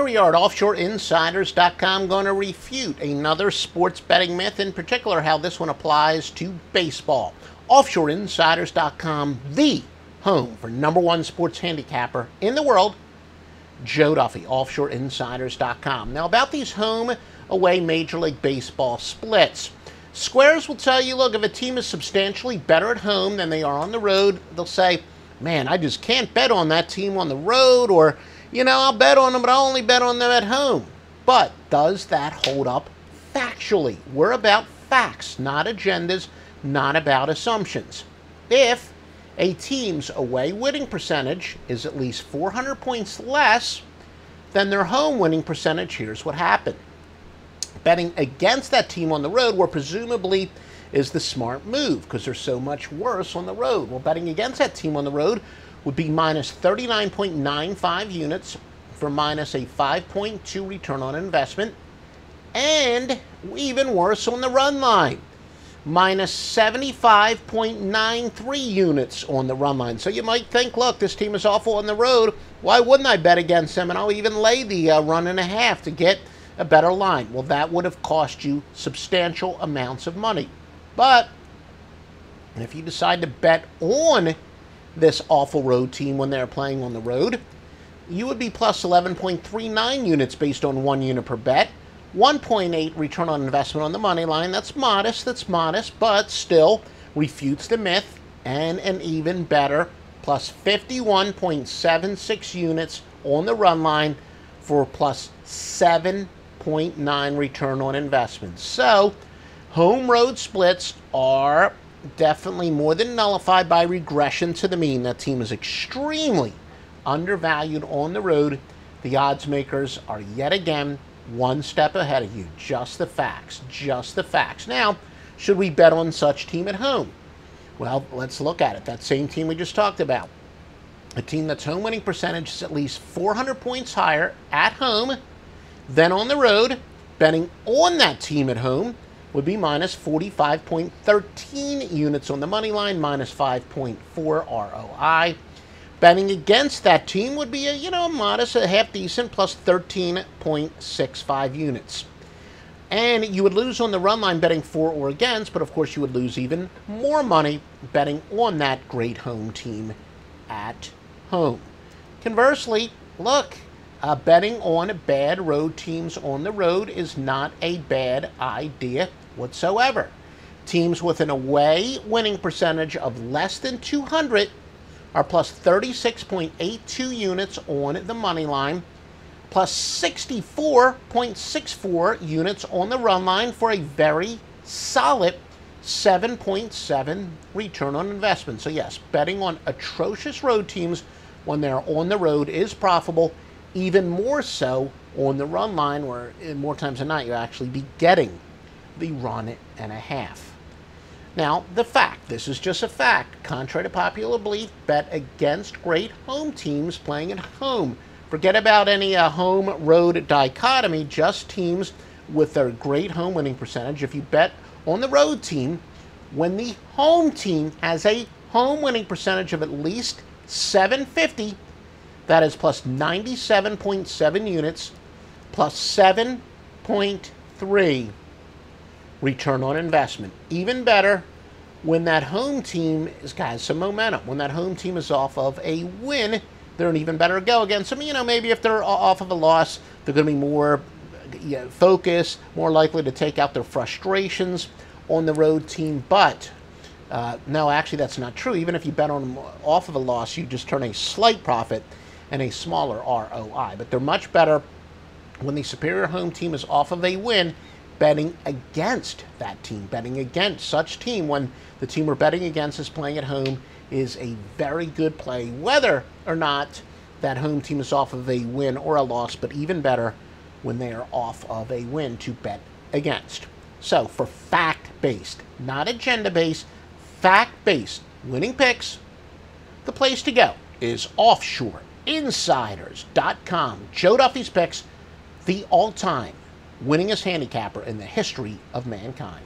Here we are at offshoreinsiders.com, going to refute another sports betting myth, in particular how this one applies to baseball. Offshoreinsiders.com, the home for #1 sports handicapper in the world, Joe Duffy. Offshoreinsiders.com. Now, about these home-away Major League Baseball splits. Squares will tell you, look, if a team is substantially better at home than they are on the road, they'll say, man, I just can't bet on that team on the road, or, you know, I'll bet on them, but I'll only bet on them at home. But does that hold up factually? We're about facts, not agendas, not about assumptions. If a team's away winning percentage is at least 400 points less than their home winning percentage, here's what happened. Betting against that team on the road, where presumably is the smart move because they're so much worse on the road. Well, betting against that team on the road would be minus 39.95 units for minus a 5.2 return on investment, and even worse on the run line, minus 75.93 units on the run line. So you might think, look, this team is awful on the road. Why wouldn't I bet against them? And I'll even lay the run and a half to get a better line. Well, that would have cost you substantial amounts of money. But if you decide to bet on this awful road team when they're playing on the road, you would be plus 11.39 units based on 1 unit per bet, 1.8 return on investment on the money line. That's modest, but still refutes the myth, and an even better plus 51.76 units on the run line for plus 7.9 return on investment. So home road splits are definitely more than nullified by regression to the mean. That team is extremely undervalued on the road. The odds makers are yet again one step ahead of you. Just the facts, just the facts. Now, should we bet on such team at home? Well, let's look at it. That same team we just talked about. A team that's home winning percentage is at least 400 points higher at home than on the road. Betting on that team at home would be minus 45.13 units on the money line, minus 5.4 ROI. Betting against that team would be a modest, a half decent, plus 13.65 units. And you would lose on the run line betting for or against, but of course you would lose even more money betting on that great home team at home. Conversely, look, betting on bad road teams on the road is not a bad idea whatsoever. Teams with an away winning percentage of less than 200 are plus 36.82 units on the money line, plus 64.64 units on the run line for a very solid 7.7 return on investment. So yes, betting on atrocious road teams when they're on the road is profitable, even more so on the run line, where more times than not you actually be getting the run and a half. Now, the fact, this is just a fact, contrary to popular belief, bet against great home teams playing at home. Forget about any home-road dichotomy, just teams with their great home winning percentage. If you bet on the road team, when the home team has a home winning percentage of at least 750, that is plus 97.7 units, plus 7.3 return on investment. Even better when that home team has some momentum. When that home team is off of a win, they're an even better go against them. Maybe if they're off of a loss, they're going to be more focused, more likely to take out their frustrations on the road team. But no, actually that's not true. Even if you bet on them off of a loss, you just turn a slight profit and a smaller ROI. But they're much better when the superior home team is off of a win, betting against that team. Betting against such team when the team we're betting against is playing at home is a very good play, whether or not that home team is off of a win or a loss, but even better when they are off of a win to bet against. So for fact-based, not agenda-based, fact-based winning picks, the place to go is offshoreinsiders.com. Joe Duffy's picks, the all-time winningest handicapper in the history of mankind.